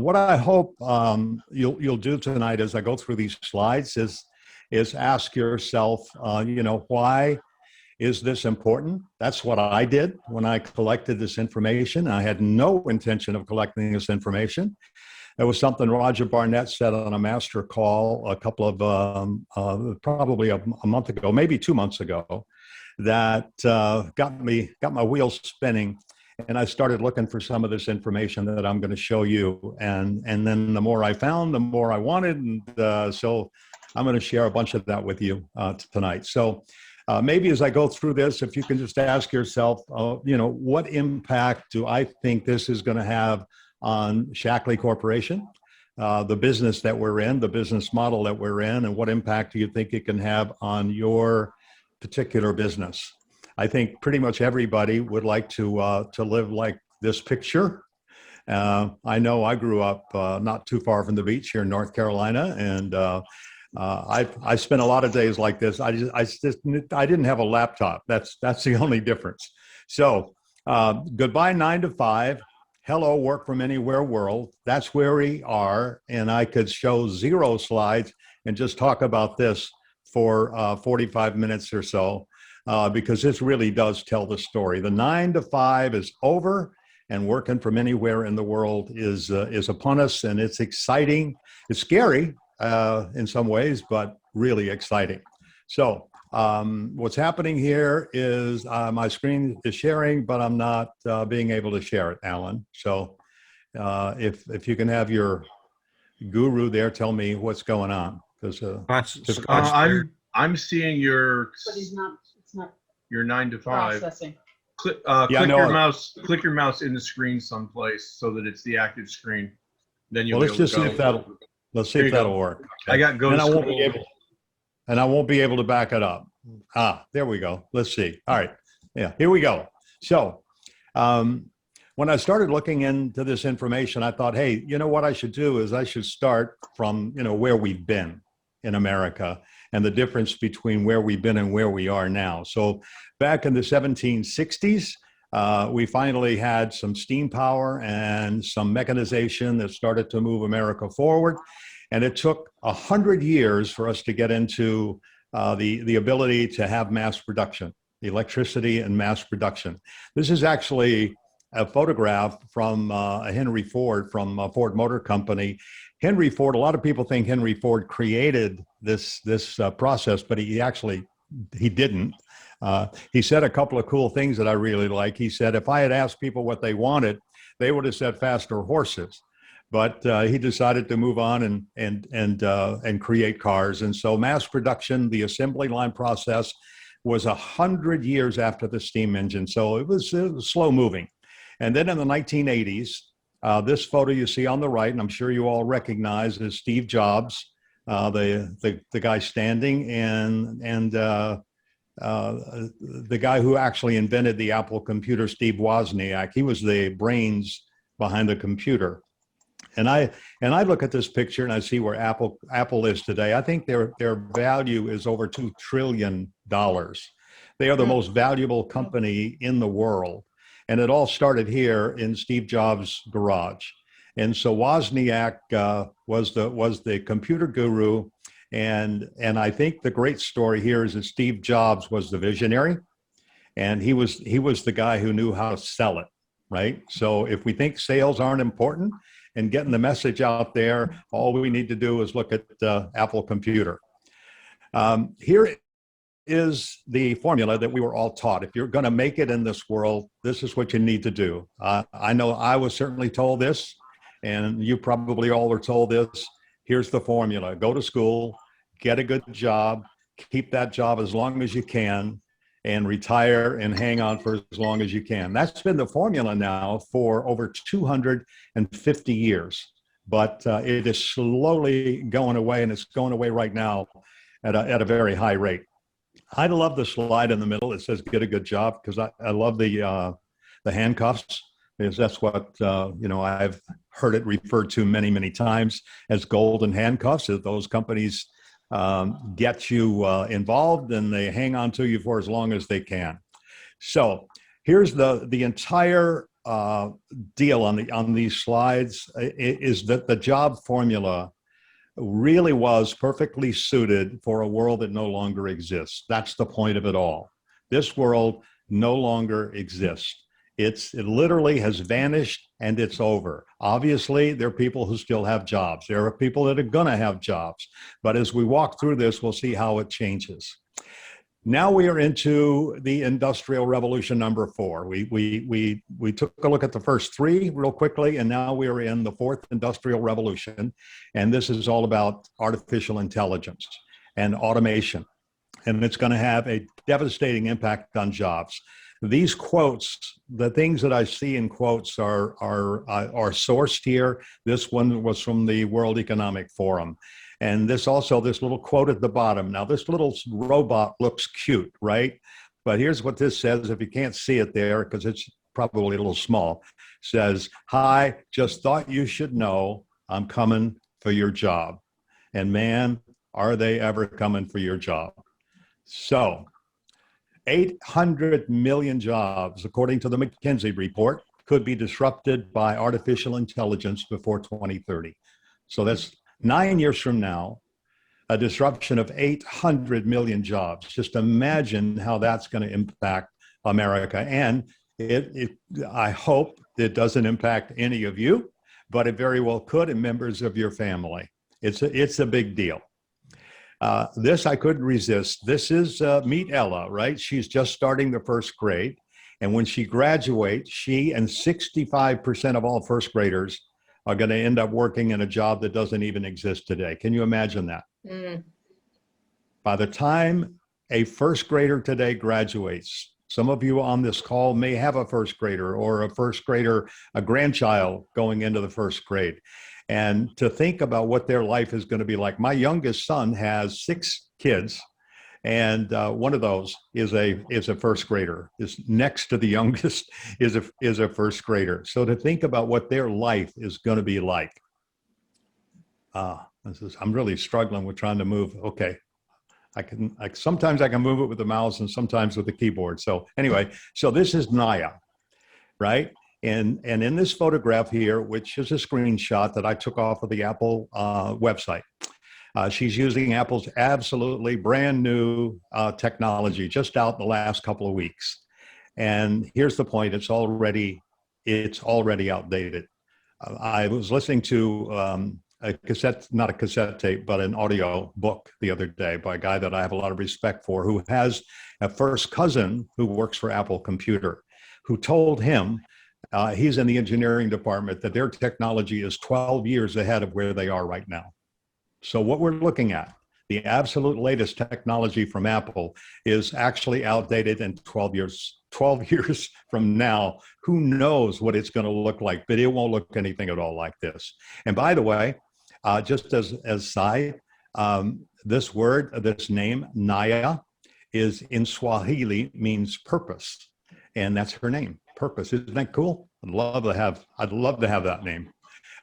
what I hope you'll do tonight as I go through these slides is ask yourself, why is this important? That's what I did when I collected this information. I had no intention of collecting this information. It was something Roger Barnett said on a master call a couple of probably a month ago, maybe 2 months ago, that got my wheels spinning. And I started looking for some of this information that I'm going to show you. And then the more I found, the more I wanted. And so I'm going to share a bunch of that with you tonight. So maybe as I go through this, if you can just ask yourself, what impact do I think this is going to have on Shaklee Corporation, the business that we're in, the business model that we're in, and what impact do you think it can have on your particular business? I think pretty much everybody would like to live like this picture. I know I grew up not too far from the beach here in North Carolina, and I spent a lot of days like this. I didn't have a laptop. That's the only difference. So goodbye 9 to 5. Hello, work from anywhere world. That's where we are, and I could show 0 slides and just talk about this for 45 minutes or so. Because this really does tell the story. The 9 to 5 is over, and working from anywhere in the world is upon us, and it's exciting. It's scary in some ways, but really exciting. So what's happening here is my screen is sharing, but I'm not being able to share it, Alan. So if you can have your guru there, tell me what's going on. Because I'm seeing your. But he's not. It's not your 9 to 5. processing. Click your mouse in the screen someplace so that it's the active screen. Then you'll. Well, let's just see if that'll work. Okay. I got go to school. And I won't be able to back it up. There we go. Let's see. All right. Yeah, here we go. So when I started looking into this information, I thought, hey, you know what I should do is I should start from, where we've been in America and the difference between where we've been and where we are now. So back in the 1760s, we finally had some steam power and some mechanization that started to move America forward. And it took 100 years for us to get into the ability to have mass production, electricity and mass production. This is actually a photograph from Henry Ford from Ford Motor Company. Henry Ford, a lot of people think Henry Ford created this process, but he didn't. He said a couple of cool things that I really like. He said, if I had asked people what they wanted, they would have said faster horses. But he decided to move on and create cars. And so mass production, the assembly line process, was 100 years after the steam engine. So it was slow moving. And then in the 1980s, this photo you see on the right, and I'm sure you all recognize, is Steve Jobs, the guy standing, and the guy who actually invented the Apple computer, Steve Wozniak. He was the brains behind the computer. And I look at this picture and I see where Apple is today. I think their value is over $2 trillion. They are the most valuable company in the world. And it all started here in Steve Jobs' garage. And so Wozniak was the computer guru. And I think the great story here is that Steve Jobs was the visionary, and he was the guy who knew how to sell it, right? So if we think sales aren't important and getting the message out there, all we need to do is look at Apple Computer. Here is the formula that we were all taught. If you're going to make it in this world, this is what you need to do. I know I was certainly told this, and you probably all were told this. Here's the formula. Go to school, get a good job, keep that job as long as you can, and retire and hang on for as long as you can. That's been the formula now for over 250 years, but it is slowly going away, and it's going away right now at a very high rate. I love the slide in the middle. It says "get a good job" because I love the handcuffs, because that's what I've heard it referred to many times as golden handcuffs. That those companies get you involved, and they hang on to you for as long as they can. So here's the entire deal on these slides is that the job formula really was perfectly suited for a world that no longer exists. That's the point of it all. This world no longer exists. It literally has vanished and it's over. Obviously, there are people who still have jobs. There are people that are going to have jobs. But as we walk through this, we'll see how it changes. Now we are into the Industrial Revolution number 4. We took a look at the first 3 real quickly, and now we are in the 4th Industrial Revolution. And this is all about artificial intelligence and automation. And it's going to have a devastating impact on jobs. These quotes, the things that I see in quotes are sourced here. This one was from the World Economic Forum. And this little quote at the bottom. Now, this little robot looks cute, right? But here's what this says, if you can't see it there, because it's probably a little small. It says, "Hi, just thought you should know I'm coming for your job." And man, are they ever coming for your job? So 800 million jobs, according to the McKinsey report, could be disrupted by artificial intelligence before 2030. So that's 9 years from now, a disruption of 800 million jobs. Just imagine how that's going to impact America. And I hope it doesn't impact any of you, but it very well could, and members of your family. It's a big deal. This I couldn't resist. This is meet Ella, right? She's just starting the first grade. And when she graduates, she and 65% of all first graders are going to end up working in a job that doesn't even exist today. Can you imagine that? Mm. By the time a first grader today graduates, some of you on this call may have a first grader or a grandchild going into the first grade. And to think about what their life is going to be like. My youngest son has 6 kids, and one of those is a first grader. Is next to the youngest is a first grader. So to think about what their life is going to be like. I'm really struggling with trying to move. Okay, sometimes I can move it with the mouse and sometimes with the keyboard. So anyway, so this is Naya, right? And in this photograph here, which is a screenshot that I took off of the Apple website, she's using Apple's absolutely brand new technology just out the last couple of weeks. And here's the point, it's already outdated. I was listening to not a cassette tape, but an audio book the other day by a guy that I have a lot of respect for, who has a first cousin who works for Apple Computer, who told him, he's in the engineering department, that their technology is 12 years ahead of where they are right now. So what we're looking at, the absolute latest technology from Apple, is actually outdated in 12 years. 12 years from now, who knows what it's going to look like, but it won't look anything at all like this. And by the way, just as side, this name, Naya, is in Swahili, means purpose. And that's her name, Purpose. Isn't that cool? I'd love to have that name.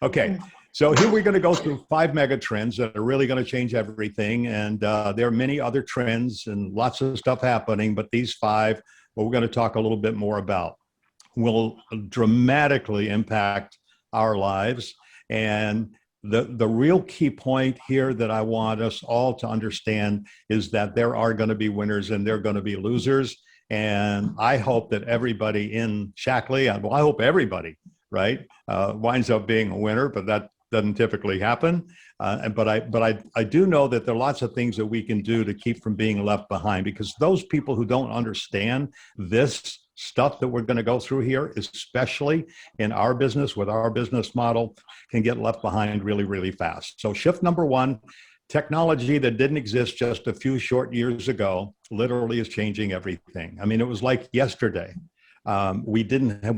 Okay. So here we're going to go through 5 mega trends that are really going to change everything. And there are many other trends and lots of stuff happening, but these 5, what we're going to talk a little bit more about, will dramatically impact our lives. And the real key point here that I want us all to understand is that there are going to be winners and there are going to be losers. And I hope that everybody in Shaklee, well, I hope everybody, right, winds up being a winner, but that doesn't typically happen. But I do know that there are lots of things that we can do to keep from being left behind, because those people who don't understand this stuff that we're going to go through here, especially in our business with our business model, can get left behind really, really fast. So shift number 1, technology that didn't exist just a few short years ago literally is changing everything. I mean, it was like yesterday. When we didn't have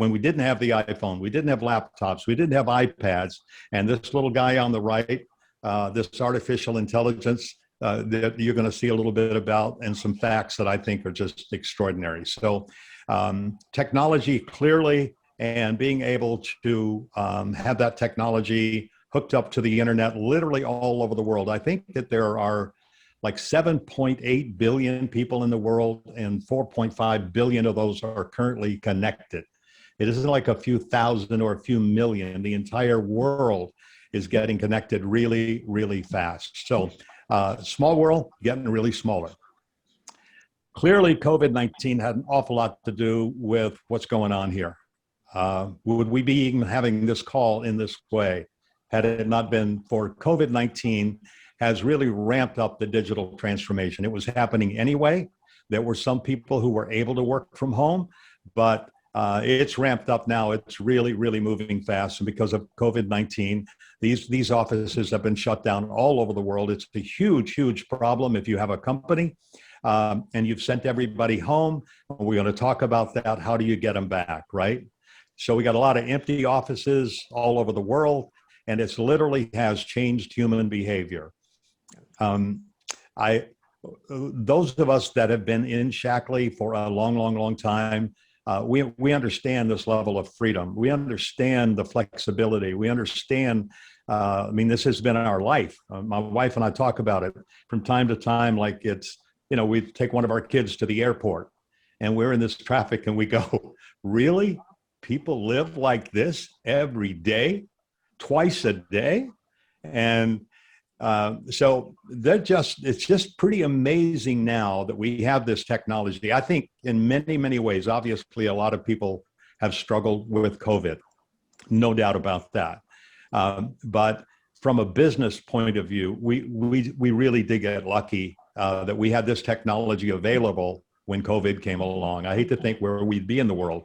the iPhone, we didn't have laptops, we didn't have iPads, and this little guy on the right, this artificial intelligence that you're going to see a little bit about, and some facts that I think are just extraordinary. So technology clearly, and being able to have that technology hooked up to the internet literally all over the world. I think that there are like 7.8 billion people in the world, and 4.5 billion of those are currently connected. It isn't like a few thousand or a few million. The entire world is getting connected really, really fast. So small world getting really smaller. Clearly, COVID-19 had an awful lot to do with what's going on here. Would we be even having this call in this way had it not been for COVID-19 has really ramped up the digital transformation. It was happening anyway. There were some people who were able to work from home, but it's ramped up now. It's really, really moving fast. And because of COVID-19, these offices have been shut down all over the world. It's a huge, huge problem if you have a company and you've sent everybody home. We're going to talk about that. How do you get them back, right? So we got a lot of empty offices all over the world, and it's literally has changed human behavior. Those of us that have been in Shaklee for a long, long, long time, we understand this level of freedom. We understand the flexibility. We understand, I mean, this has been our life. My wife and I talk about it from time to time, like it's, you know, we take one of our kids to the airport and we're in this traffic and we go, really? People live like this every day, twice a day? And so it's just pretty amazing now that we have this technology. I think in many, many ways, obviously, a lot of people have struggled with COVID, no doubt about that. But from a business point of view, we really did get lucky that we had this technology available when COVID came along. I hate to think where we'd be in the world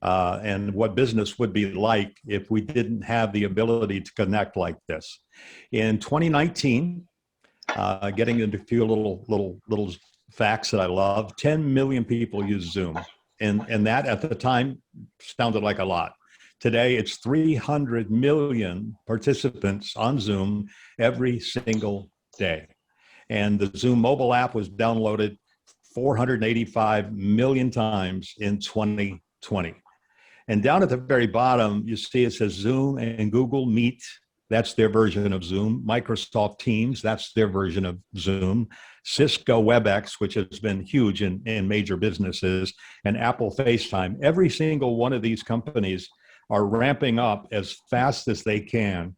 and what business would be like if we didn't have the ability to connect like this. In 2019, getting into a few little facts that I love, 10 million people use Zoom. And that at the time sounded like a lot. Today, it's 300 million participants on Zoom every single day. And the Zoom mobile app was downloaded 485 million times in 2020. And down at the very bottom, you see it says Zoom and Google Meet. That's their version of Zoom. Microsoft Teams, that's their version of Zoom. Cisco WebEx, which has been huge in major businesses, and Apple FaceTime. Every single one of these companies are ramping up as fast as they can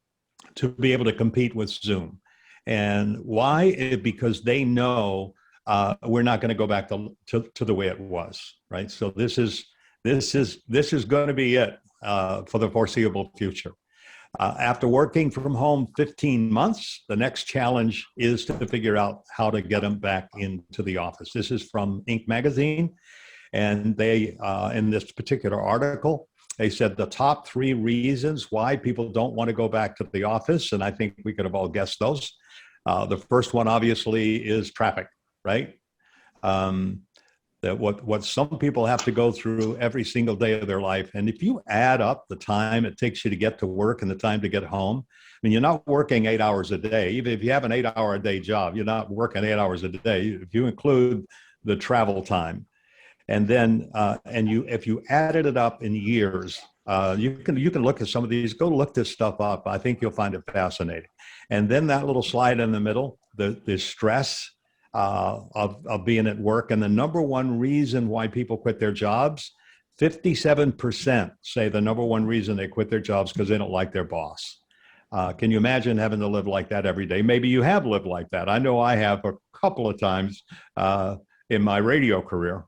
to be able to compete with Zoom. And why? Because they know we're not going to go back to the way it was, right? So this is going to be it for the foreseeable future. After working from home 15 months, the next challenge is to figure out how to get them back into the office. This is from Inc. magazine, and they, in this particular article, they said the top 3 reasons why people don't want to go back to the office, and I think we could have all guessed those. The first one, obviously, is traffic, right? That what some people have to go through every single day of their life. And if you add up the time it takes you to get to work and the time to get home, I mean, you're not working 8 hours a day. Even if you have an 8-hour-a-day job, you're not working 8 hours a day. If you include the travel time, and then if you added it up in years, you can look at some of these. Go look this stuff up. I think you'll find it fascinating. And then that little slide in the middle, the stress of being at work. And the number one reason why people quit their jobs, 57% say the number one reason they quit their jobs because they don't like their boss. Can you imagine having to live like that every day? Maybe you have lived like that. I know I have a couple of times in my radio career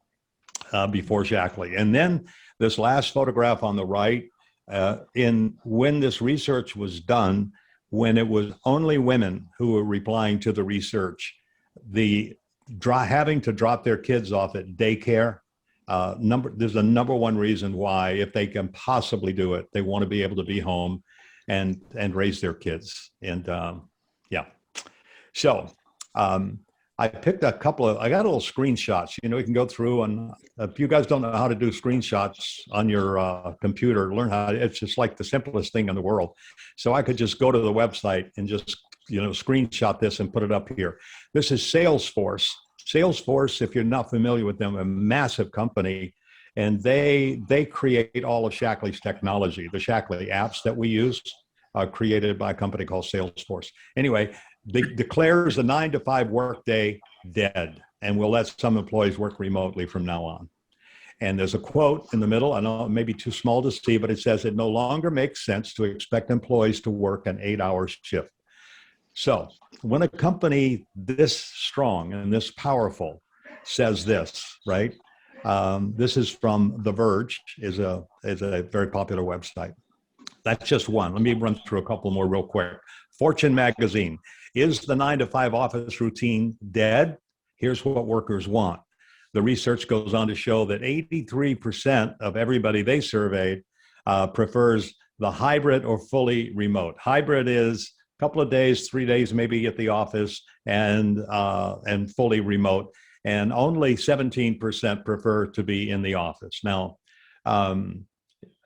before Shaklee. And then this last photograph on the right, when this research was done, when it was only women who were replying to the research, having to drop their kids off at daycare, there's a number one reason why, if they can possibly do it, they want to be able to be home and raise their kids. And yeah, so I picked I got a little screenshots. You know, you can go through, and if you guys don't know how to do screenshots on your computer, learn how. It's just like the simplest thing in the world. So I could just go to the website and just, you know, screenshot this and put it up here. This is Salesforce. Salesforce, if you're not familiar with them, a massive company, and they create all of Shaklee's technology. The Shaklee apps that we use are created by a company called Salesforce. Anyway, they declares a 9-to-5 workday dead, and will let some employees work remotely from now on. And there's a quote in the middle. I know it may be too small to see, but it says it no longer makes sense to expect employees to work an 8-hour shift. So when a company this strong and this powerful says this, right? This is from The Verge, is a very popular website. That's just one. Let me run through a couple more real quick. Fortune magazine, is the 9-to-5 office routine dead? Here's what workers want. The research goes on to show that 83% of everybody they surveyed prefers the hybrid or fully remote. Hybrid is a couple of days, 3 days maybe at the office, and fully remote. And only 17% prefer to be in the office. Now, there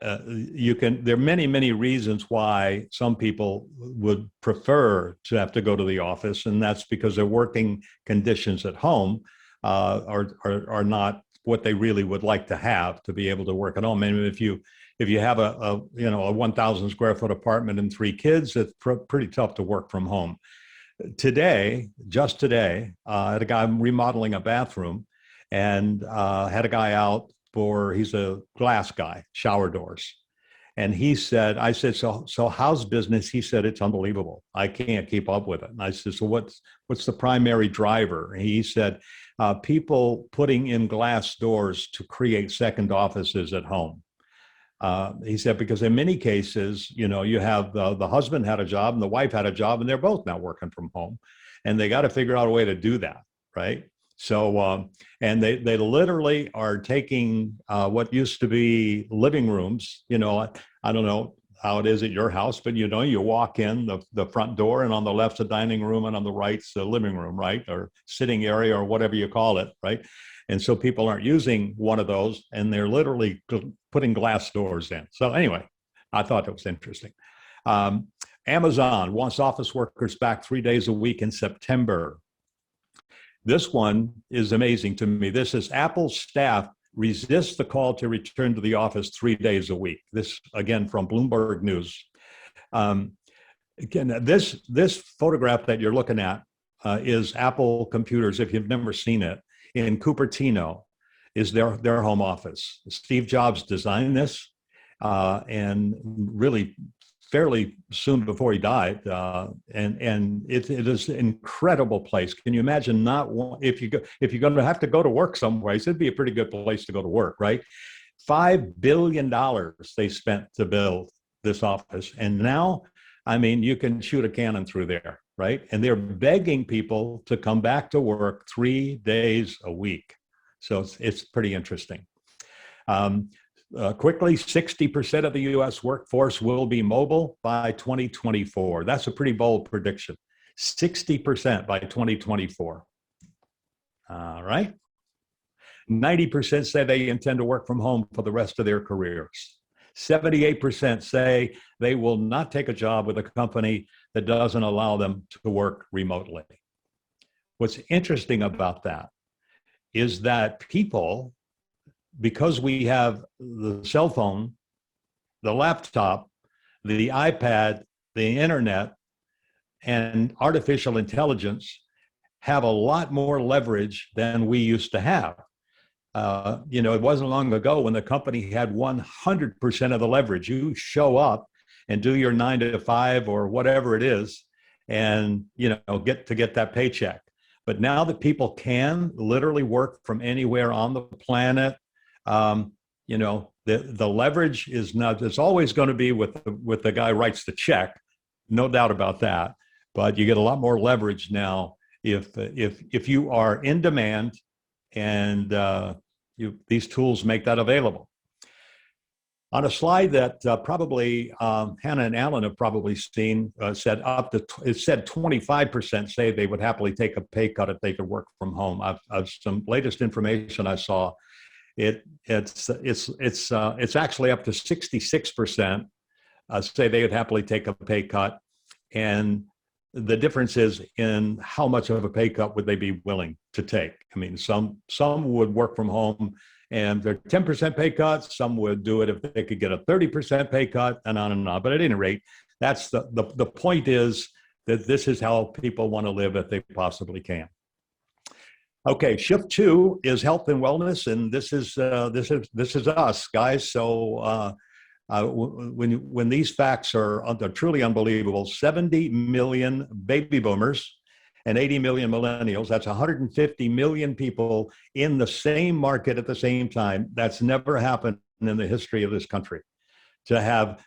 are many reasons why some people would prefer to have to go to the office, and that's because their working conditions at home are not what they really would like to have to be able to work at home. I mean, if you have a 1,000 square foot apartment and 3 kids, it's pretty tough to work from home. Just today, I had a guy remodeling a bathroom, and had a guy out he's a glass guy, shower doors. And he said, I said, so how's business? He said, it's unbelievable. I can't keep up with it. And I said, so what's the primary driver? And he said, people putting in glass doors to create second offices at home. He said, because in many cases, you have the husband had a job and the wife had a job, and they're both now working from home, and they got to figure out a way to do that, right? So, and they literally are taking what used to be living rooms. I don't know how it is at your house, but you walk in the front door, and on the left's a dining room, and on the right's a living room, right? Or sitting area, or whatever you call it, right? And so people aren't using one of those, and they're literally putting glass doors in. So anyway, I thought that was interesting. Amazon wants office workers back 3 days a week in September. This one is amazing to me. This is Apple staff resist the call to return to the office 3 days a week. This, again, from Bloomberg News. Again, this photograph that you're looking at is Apple computers, if you've never seen it, in Cupertino is their home office. Steve Jobs designed this, and really fairly soon before he died, and it is an incredible place. Can you imagine if you're going to have to go to work someplace, it'd be a pretty good place to go to work, right? $5 billion they spent to build this office, and now, I mean, you can shoot a cannon through there, right? And they're begging people to come back to work 3 days a week. So it's pretty interesting. Quickly, 60% of the U.S. workforce will be mobile by 2024. That's a pretty bold prediction. 60% by 2024. All right. 90% say they intend to work from home for the rest of their careers. 78% say they will not take a job with a company that doesn't allow them to work remotely. What's interesting about that is that people, because we have the cell phone, the laptop, the iPad, the internet, and artificial intelligence, have a lot more leverage than we used to have. It wasn't long ago when the company had 100% of the leverage. You show up and do your 9 to 5 or whatever it is, and get that paycheck. But now that people can literally work from anywhere on the planet, the leverage is not. It's always going to be with the guy who writes the check, no doubt about that. But you get a lot more leverage now if you are in demand, and these tools make that available. On a slide that probably Hannah and Alan have probably seen, it said 25% say they would happily take a pay cut if they could work from home. I've some latest information I saw. It's actually up to 66% say they would happily take a pay cut, and the difference is in how much of a pay cut would they be willing to take. I mean, some would work from home and they're 10% pay cuts. Some would do it if they could get a 30% pay cut, and on and on. But at any rate, that's the point is that this is how people want to live if they possibly can. Okay, shift two is health and wellness, and this is us, guys. So when these facts are truly unbelievable, 70 million baby boomers and 80 million millennials. That's 150 million people in the same market at the same time. That's never happened in the history of this country. To have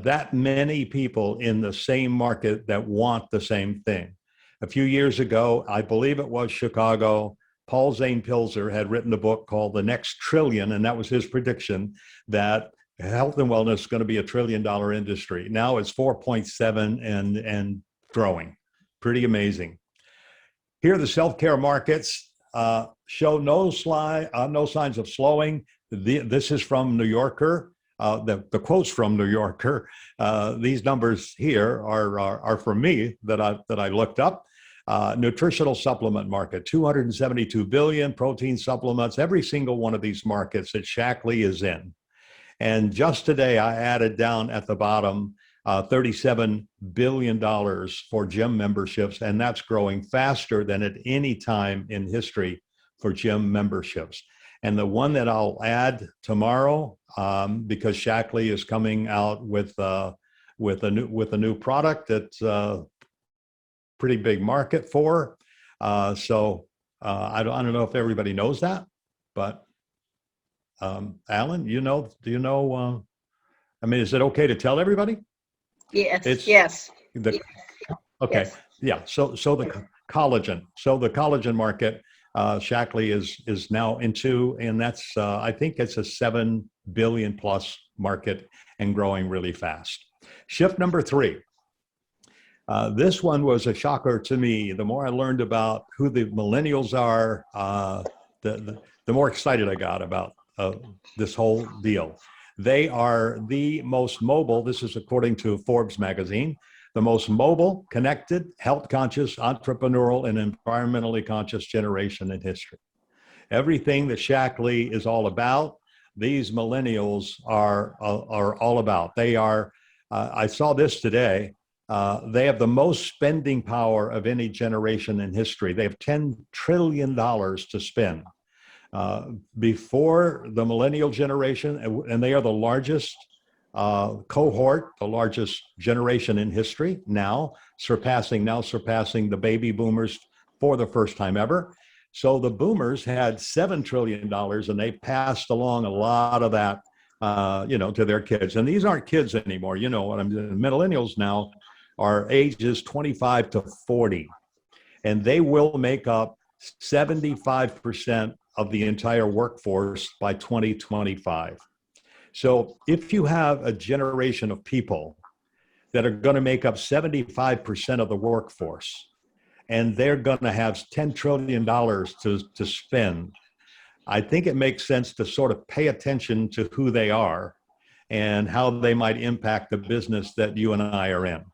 that many people in the same market that want the same thing. A few years ago, I believe it was Chicago, Paul Zane Pilzer had written a book called The Next Trillion, and that was his prediction that health and wellness is going to be $1 trillion industry. Now it's 4.7 and growing. Pretty amazing. Here, the self-care markets show no signs of slowing. This is from New Yorker. The quotes from New Yorker. These numbers here are from me that I looked up. Nutritional supplement market, 272 billion protein supplements. Every single one of these markets that Shaklee is in. And just today, I added down at the bottom $37 billion for gym memberships, and that's growing faster than at any time in history for gym memberships. And the one that I'll add tomorrow, because Shaklee is coming out with a new product that's a pretty big market for. I don't know if everybody knows that, but Alan, do you know? I mean, is it okay to tell everybody? Yes. Yes. Okay. Yes. Yeah. So the collagen. So the collagen market, Shaklee is now into, and that's I think it's a 7 billion plus market and growing really fast. Shift number 3. This one was a shocker to me. The more I learned about who the millennials are, the more excited I got about this whole deal. They are the most mobile, this is according to Forbes magazine, the most mobile, connected, health-conscious, entrepreneurial, and environmentally conscious generation in history. Everything that Shaklee is all about, these millennials are all about. They are, I saw this today, they have the most spending power of any generation in history. They have $10 trillion to spend. Before the millennial generation, and they are the largest cohort, the largest generation in history now surpassing the baby boomers for the first time ever. So the boomers had $7 trillion and they passed along a lot of that, to their kids. And these aren't kids anymore. You know what I'm doing. Millennials now are ages 25 to 40, and they will make up 75% of the entire workforce by 2025. So if you have a generation of people that are going to make up 75% of the workforce, and they're going to have $10 trillion to spend, I think it makes sense to sort of pay attention to who they are and how they might impact the business that you and I are in.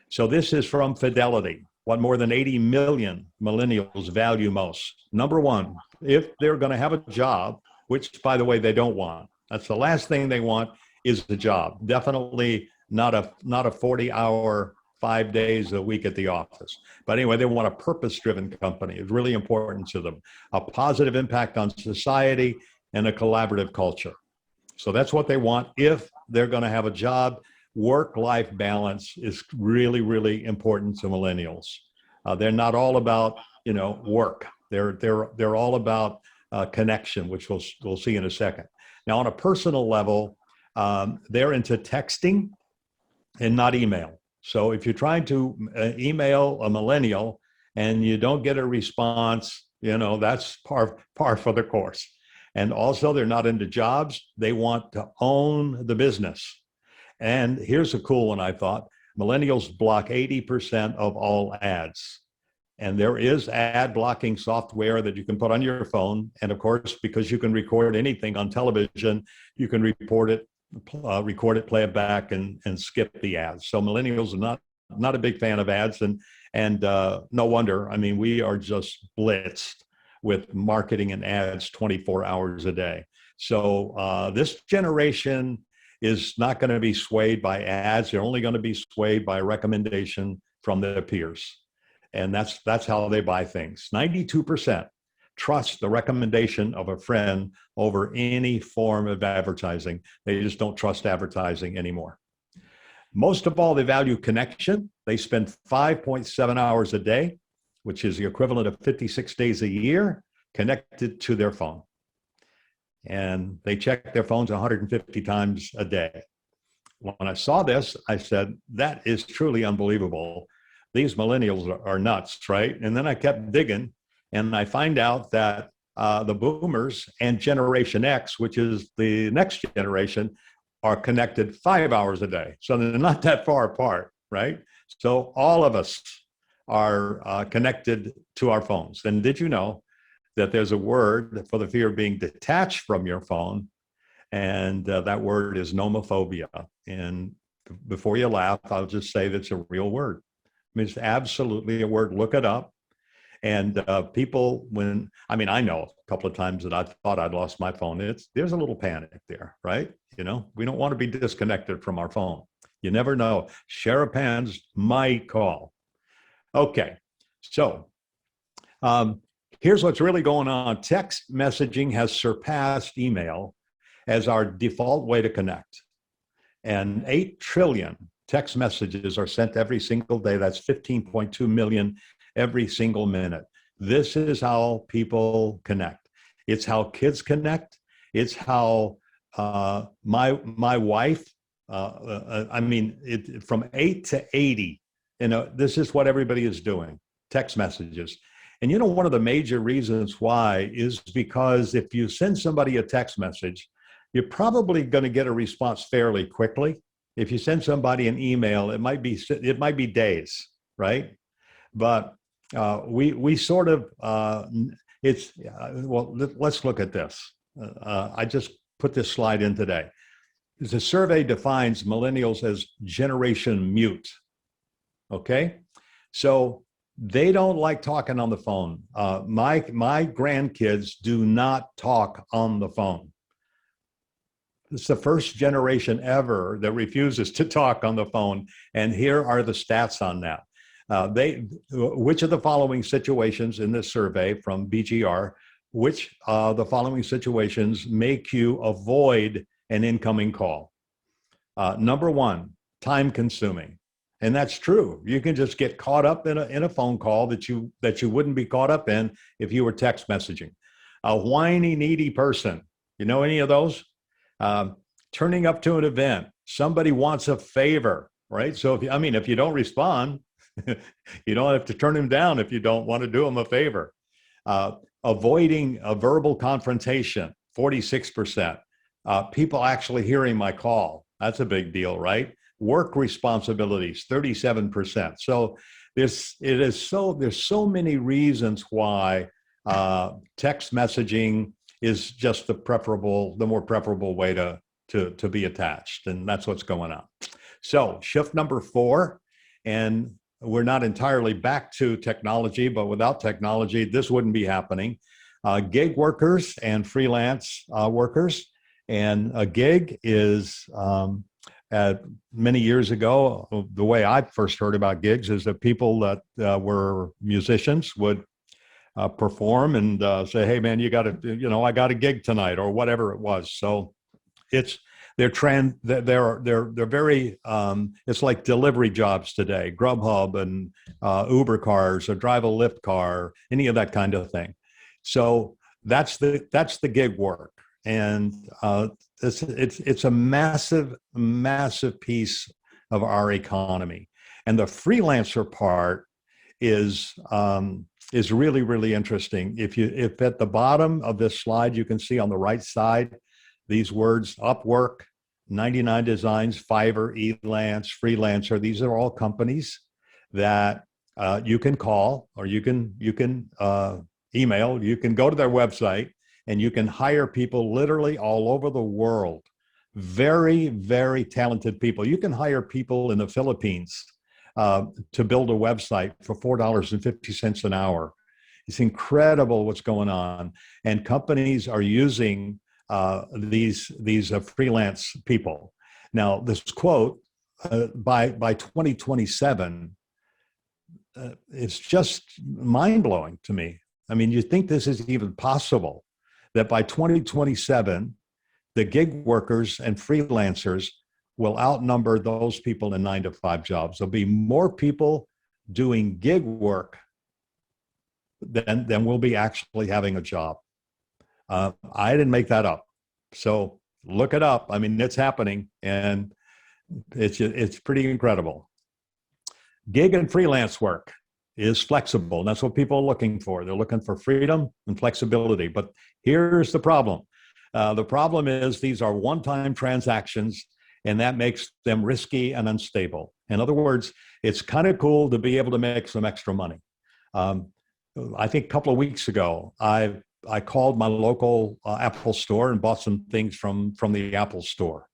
So this is from Fidelity. What more than 80 million millennials value most. Number one, if they're going to have a job, which, by the way, they don't want. That's the last thing they want is a job. Definitely not a 40-hour, 5 days a week at the office. But anyway, they want a purpose-driven company. It's really important to them. A positive impact on society and a collaborative culture. So that's what they want if they're going to have a job. Work-life balance is really, really important to millennials. They're not all about, work. They're all about connection, which we'll see in a second. Now, on a personal level, they're into texting and not email. So if you're trying to email a millennial and you don't get a response, that's par for the course. And also, they're not into jobs. They want to own the business. And here's a cool one, I thought. Millennials block 80% of all ads. And there is ad blocking software that you can put on your phone. And of course, because you can record anything on television, you can record it, play it back, and skip the ads. So millennials are not a big fan of ads. And no wonder, I mean, we are just blitzed with marketing and ads 24 hours a day. So this generation is not going to be swayed by ads. They're only going to be swayed by recommendation from their peers. And that's how they buy things. 92% trust the recommendation of a friend over any form of advertising. They just don't trust advertising anymore. Most of all, they value connection. They spend 5.7 hours a day, which is the equivalent of 56 days a year, connected to their phone. And they check their phones 150 times a day. When I saw this, I said, that is truly unbelievable. These millennials are nuts, right? And then I kept digging, and I find out that the boomers and Generation X, which is the next generation, are connected 5 hours a day. So they're not that far apart, right? So all of us are connected to our phones. And did you know that there's a word for the fear of being detached from your phone? And that word is nomophobia. And before you laugh, I'll just say that's a real word. I mean, it's absolutely a word. Look it up. And people, I know a couple of times that I thought I'd lost my phone. There's a little panic there, right? You know, we don't want to be disconnected from our phone. You never know. Sheriff Pans might call. Okay, so here's what's really going on. Text messaging has surpassed email as our default way to connect. And 8 trillion text messages are sent every single day. That's 15.2 million every single minute. This is how people connect. It's how kids connect. It's how my wife, from 8 to 80, this is what everybody is doing, text messages. And one of the major reasons why is because if you send somebody a text message, you're probably going to get a response fairly quickly. If you send somebody an email, it might be days, right? But we sort of let's look at this. I just put this slide in today. The survey defines millennials as generation mute. Okay, so they don't like talking on the phone. My grandkids do not talk on the phone. It's the first generation ever that refuses to talk on the phone. And here are the stats on that. Which of the following situations in this survey from BGR, which the following situations make you avoid an incoming call? Number one, time consuming. And that's true. You can just get caught up in a phone call that you wouldn't be caught up in if you were text messaging. A whiny, needy person. You know any of those? Turning up to an event. Somebody wants a favor, right? So if you don't respond, you don't have to turn them down if you don't want to do them a favor. Avoiding a verbal confrontation, 46%. People actually hearing my call. That's a big deal, right? Work responsibilities, 37%. So there's so many reasons why text messaging is just the more preferable way to be attached, and that's what's going on. So shift number 4, and we're not entirely back to technology, but without technology, this wouldn't be happening. Gig workers and freelance workers, and a gig is many years ago, the way I first heard about gigs is that people that were musicians would perform and say, "Hey, man, I got a gig tonight," or whatever it was. So they're very it's like delivery jobs today, Grubhub and Uber cars or drive a Lyft car, any of that kind of thing. So that's the gig work, and it's a massive piece of our economy. And the freelancer part is really, really interesting. If at the bottom of this slide, you can see on the right side, these words: Upwork, 99 Designs, Fiverr, Elance, Freelancer. These are all companies that you can call, or you can email. You can go to their website and you can hire people literally all over the world. Very, very talented people. You can hire people in the Philippines to build a website for $4.50 an hour. It's incredible what's going on. And companies are using these freelance people. Now, this quote, by 2027, it's just mind-blowing to me. I mean, you think this is even possible that by 2027, the gig workers and freelancers will outnumber those people in 9-to-5 jobs. There'll be more people doing gig work than will be actually having a job. I didn't make that up. So look it up. I mean, it's happening, and it's pretty incredible. Gig and freelance work is flexible. And that's what people are looking for. They're looking for freedom and flexibility. But here's the problem. The problem is these are one-time transactions, and that makes them risky and unstable. In other words, it's kind of cool to be able to make some extra money. I think a couple of weeks ago, I called my local Apple store and bought some things from the Apple store.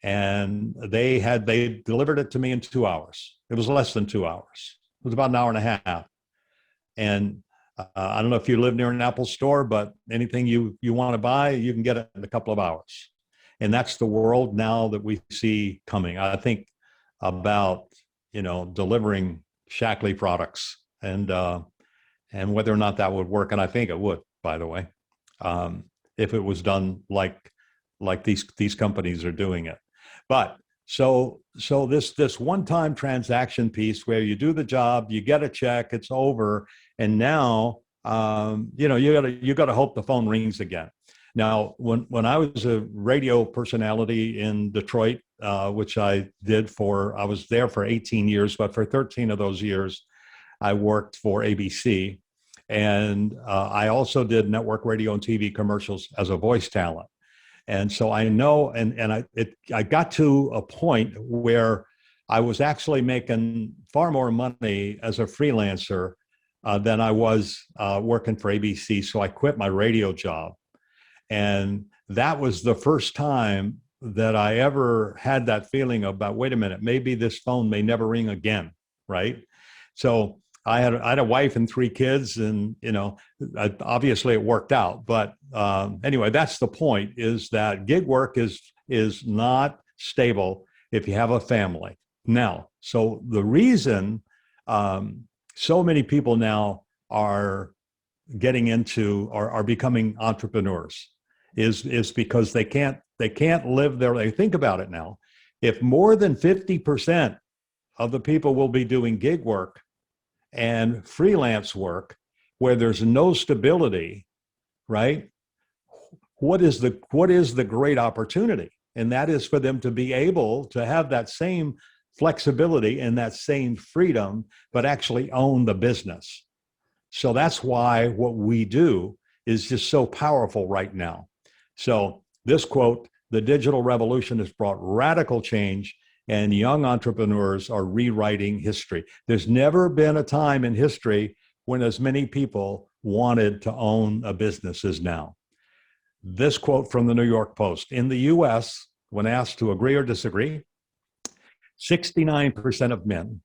And they delivered it to me in 2 hours. It was less than 2 hours. It was about an hour and a half. And I don't know if you live near an Apple store, but anything you want to buy, you can get it in a couple of hours. And that's the world now that we see coming. I think about, delivering Shaklee products and whether or not that would work. And I think it would, by the way, if it was done like these companies are doing it. But so this one-time transaction piece where you do the job, you get a check, it's over, and now you gotta hope the phone rings again. Now, when I was a radio personality in Detroit, which I was there for 18 years, but for 13 of those years, I worked for ABC, and I also did network radio and TV commercials as a voice talent. And so I know, and I got to a point where I was actually making far more money as a freelancer than I was working for ABC. So I quit my radio job. And that was the first time that I ever had that feeling about, wait a minute, maybe this phone may never ring again, right? So I had a wife and 3 kids, and obviously it worked out. But anyway, that's the point: is that gig work is not stable if you have a family. Now, so the reason so many people now are getting into or are becoming entrepreneurs is because they can't live their life. Think about it now. If more than 50% of the people will be doing gig work and freelance work where there's no stability, right? What is the great opportunity? And that is for them to be able to have that same flexibility and that same freedom, but actually own the business. So that's why what we do is just so powerful right now. So this quote, "The digital revolution has brought radical change, and young entrepreneurs are rewriting history." There's never been a time in history when as many people wanted to own a business as now. This quote from the New York Post: "In the US, when asked to agree or disagree, 69% of men,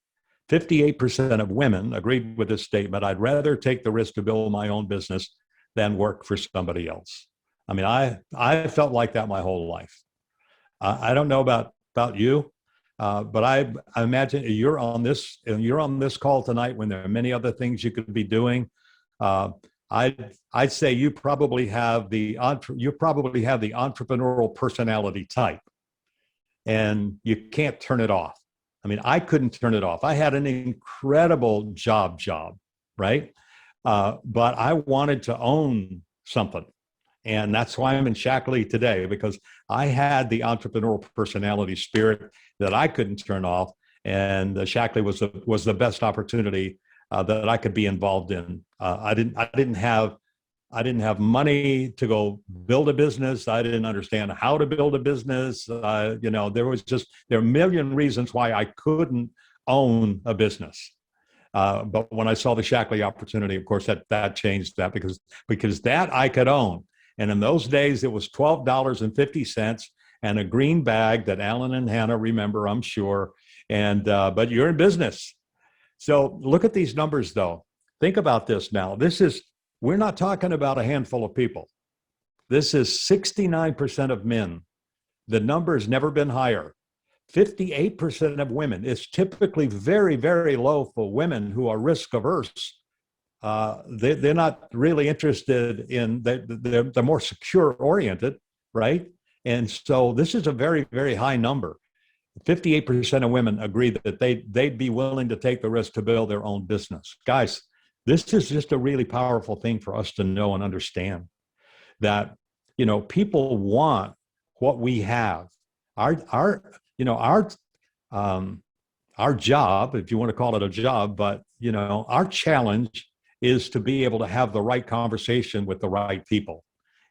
58% of women agreed with this statement. I'd rather take the risk to build my own business than work for somebody else." I mean, I felt like that my whole life. I don't know about you, but I imagine you're on this call tonight when there are many other things you could be doing. I'd say you probably have the entrepreneurial personality type, and you can't turn it off. I mean, I couldn't turn it off. I had an incredible job, right? But I wanted to own something. And that's why I'm in Shaklee today, because I had the entrepreneurial personality spirit that I couldn't turn off. And Shaklee was the best opportunity that I could be involved in. I didn't have money to go build a business. I didn't understand how to build a business. There are a million reasons why I couldn't own a business. But when I saw the Shaklee opportunity, of course, that changed that, because that I could own. And in those days, it was $12.50 and a green bag that Alan and Hannah remember, I'm sure. And but you're in business. So look at these numbers, though. Think about this now. We're not talking about a handful of people. This is 69% of men. The number has never been higher. 58% of women. It's typically very, very low for women who are risk averse. they're not really interested in, they're more secure oriented, right? And so this is a very, very high number. 58% of women agree that they'd be willing to take the risk to build their own business. Guys, this is just a really powerful thing for us to know and understand, that, you know, people want what we have. Our job, if you want to call it a job, but, you know, our challenge is to be able to have the right conversation with the right people.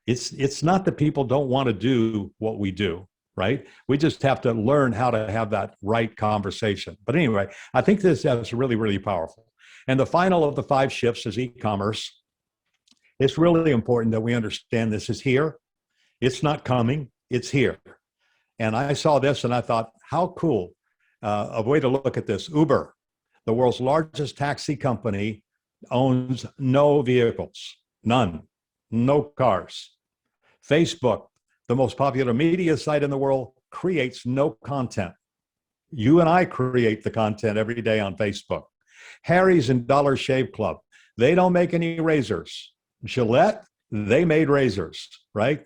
It's not that people don't want to do what we do, right? We just have to learn how to have that right conversation. But anyway, I think this is really, really powerful. And the final of the 5 shifts is e-commerce. It's really important that we understand this is here. It's not coming, it's here. And I saw this and I thought, how cool. A way to look at this. Uber, the world's largest taxi company, owns no vehicles, none, no cars. Facebook, the most popular media site in the world, creates no content. You and I create the content every day on Facebook. Harry's and Dollar Shave Club, they don't make any razors. Gillette, they made razors, right?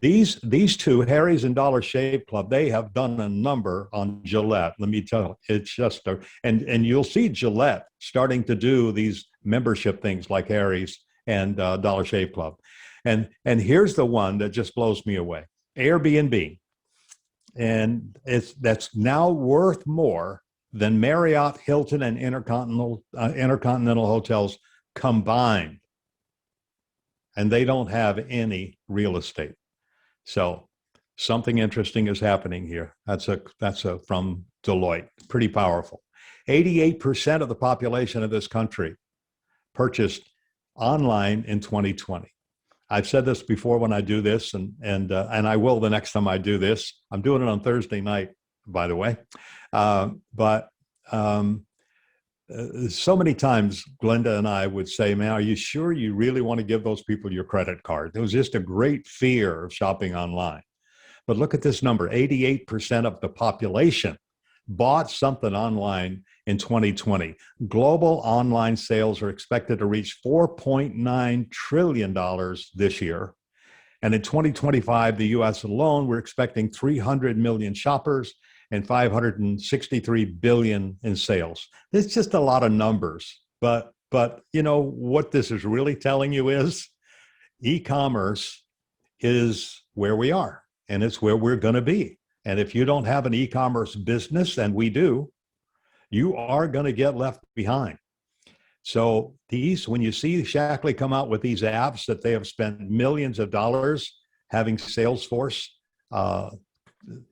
These two, Harry's and Dollar Shave Club, they have done a number on Gillette. Let me tell you, it's just and you'll see Gillette starting to do these membership things like Harry's and Dollar Shave Club. And here's the one that just blows me away: Airbnb, and that's now worth more than Marriott, Hilton, and Intercontinental hotels combined, and they don't have any real estate. So something interesting is happening here. That's from Deloitte. Pretty powerful. 88% of the population of this country purchased online in 2020. I've said this before when I do this, and I will the next time I do this. I'm doing it on Thursday night, by the way. So many times Glenda and I would say, man, are you sure you really want to give those people your credit card? There was just a great fear of shopping online. But look at this number: 88% of the population bought something online in 2020. Global online sales are expected to reach $4.9 trillion this year. And in 2025, the US alone, we're expecting 300 million shoppers and 563 billion in sales. It's just a lot of numbers, but you know what this is really telling you is e-commerce is where we are, and it's where we're going to be. And if you don't have an e-commerce business, and we do, you are going to get left behind. So when you see Shaklee come out with these apps that they have spent millions of dollars having Salesforce,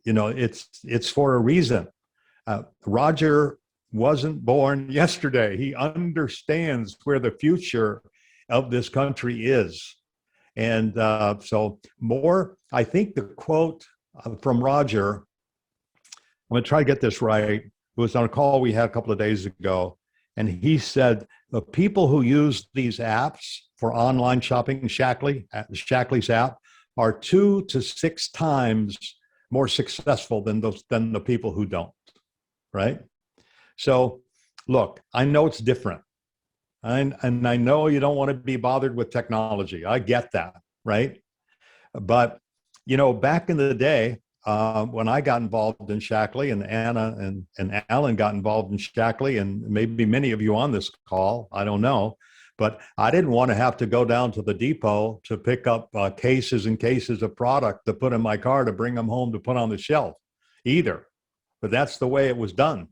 you know, it's for a reason. Roger wasn't born yesterday. He understands where the future of this country is. And so I think the quote from Roger, I'm going to try to get this right. It was on a call we had a couple of days ago. And he said, the people who use these apps for online shopping, Shaklee's app, are 2 to 6 times more successful than the people who don't, right? So look, I know it's different. And I know you don't want to be bothered with technology. I get that, right? But, you know, back in the day, when I got involved in Shaklee, and Anna and Alan got involved in Shaklee, and maybe many of you on this call, I don't know, but I didn't want to have to go down to the depot to pick up cases and cases of product to put in my car to bring them home to put on the shelf either. But that's the way it was done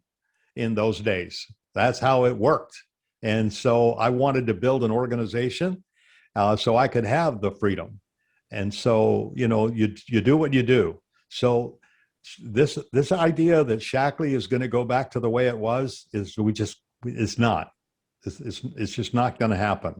in those days. That's how it worked. And so I wanted to build an organization so I could have the freedom. And so, you know, you do what you do. So this idea that Shaklee is going to go back to the way it was it's not. It's just not going to happen.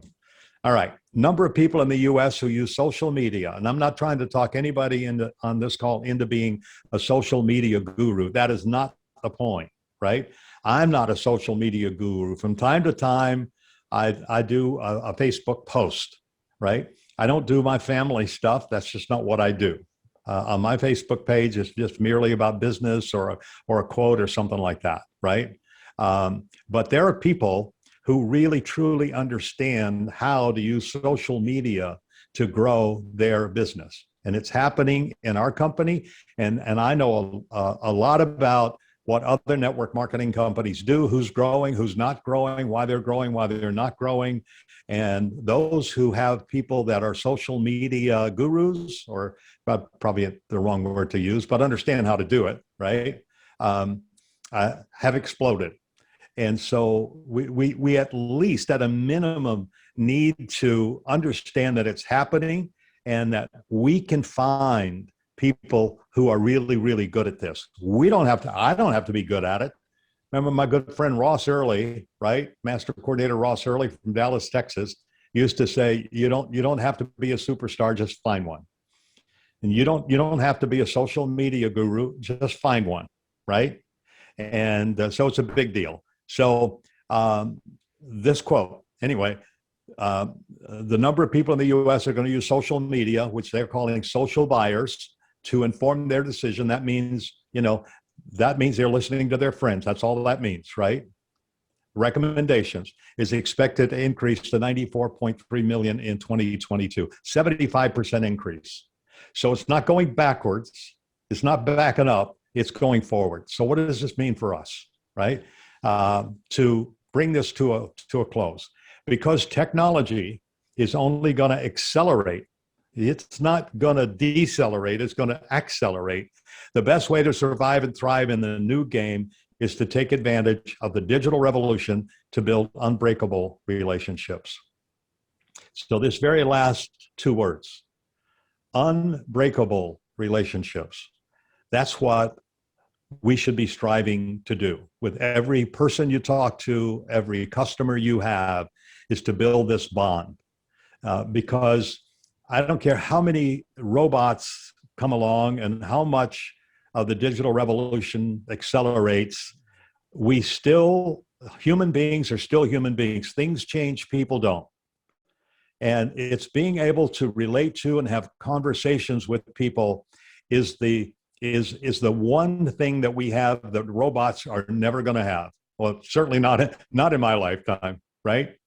All right. Number of people in the US who use social media. And I'm not trying to talk anybody on this call into being a social media guru. That is not the point, right? I'm not a social media guru. From time to time, I do a Facebook post, right? I don't do my family stuff. That's just not what I do. On my Facebook page, it's just merely about business or a quote or something like that, right? But there are people who really truly understand how to use social media to grow their business. And it's happening in our company. And I know a lot about what other network marketing companies do, who's growing, who's not growing, why they're not growing. And those who have people that are social media gurus, or probably the wrong word to use, but understand how to do it, right? Have exploded. And so we at least at a minimum need to understand that it's happening and that we can find people who are really, really good at this. I don't have to be good at it. Remember my good friend Ross Early, right? Master Coordinator Ross Early from Dallas, Texas, used to say, you don't have to be a superstar, just find one. And you don't have to be a social media guru, just find one, right? And so it's a big deal. So this quote, anyway, the number of people in the US are going to use social media, which they're calling social buyers, to inform their decision. That means, they're listening to their friends. That's all that means, right? Recommendations is expected to increase to 94.3 million in 2022, 75% increase. So it's not going backwards. It's not backing up. It's going forward. So what does this mean for us, right? To bring this to a close, because technology is only going to accelerate. It's not going to decelerate. It's going to accelerate. The best way to survive and thrive in the new game is to take advantage of the digital revolution to build unbreakable relationships. So this very last two words, unbreakable relationships, that's what we should be striving to do with every person you talk to, every customer you have, is to build this bond. Because I don't care how many robots come along and how much of the digital revolution accelerates, human beings are still human beings. Things change, people don't. And it's being able to relate to and have conversations with people is the one thing that we have that robots are never going to have. Well, certainly not in my lifetime, right?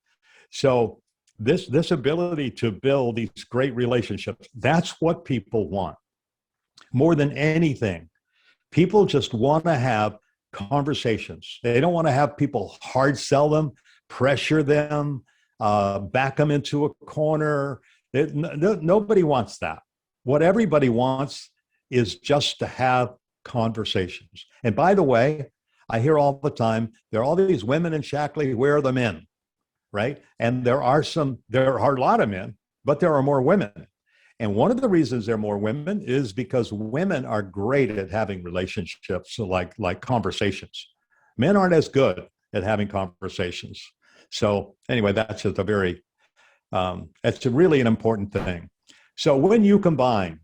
So this ability to build these great relationships, that's what people want. More than anything, people just want to have conversations. They don't want to have people hard sell them, pressure them, back them into a corner. Nobody wants that. What everybody wants is just to have conversations. And by the way, I hear all the time, there are all these women in Shaklee, where are the men? Right? And there are a lot of men, but there are more women. And one of the reasons there are more women is because women are great at having relationships, like conversations. Men aren't as good at having conversations. So anyway, that's just it's really an important thing. So when you combine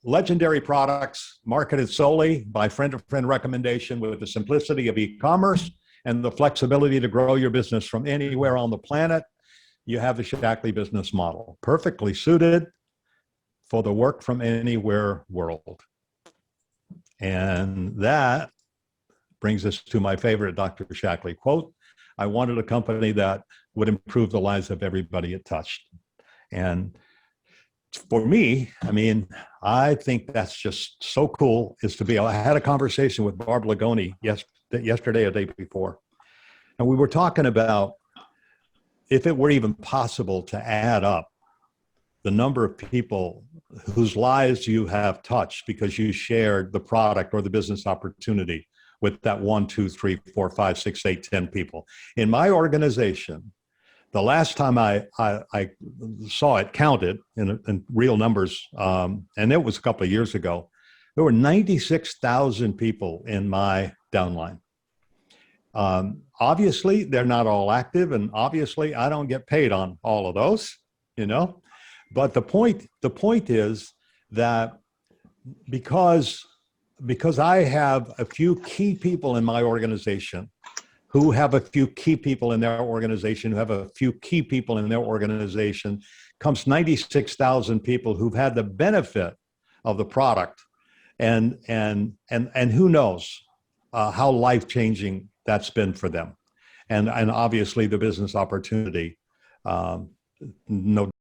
legendary products marketed solely by friend-to-friend recommendation with the simplicity of e-commerce and the flexibility to grow your business from anywhere on the planet, you have the Shaklee business model, perfectly suited for the work from anywhere world. And that brings us to my favorite Dr. Shaklee quote: I wanted a company that would improve the lives of everybody it touched. And for me, I think that's just so cool, I had a conversation with Barb Lagoni yesterday or the day before. And we were talking about if it were even possible to add up the number of people whose lives you have touched because you shared the product or the business opportunity with that 1, 2, 3, 4, 5, 6, 8, 10 people. In my organization, the last time I saw it counted in real numbers, and it was a couple of years ago, there were 96,000 people in my downline. Obviously, they're not all active, and obviously, I don't get paid on all of those, But the point is that because I have a few key people in my organization who have a few key people in their organization, who have a few key people in their organization, comes 96,000 people who've had the benefit of the product, and who knows how life-changing that's been for them. and obviously the business opportunity. No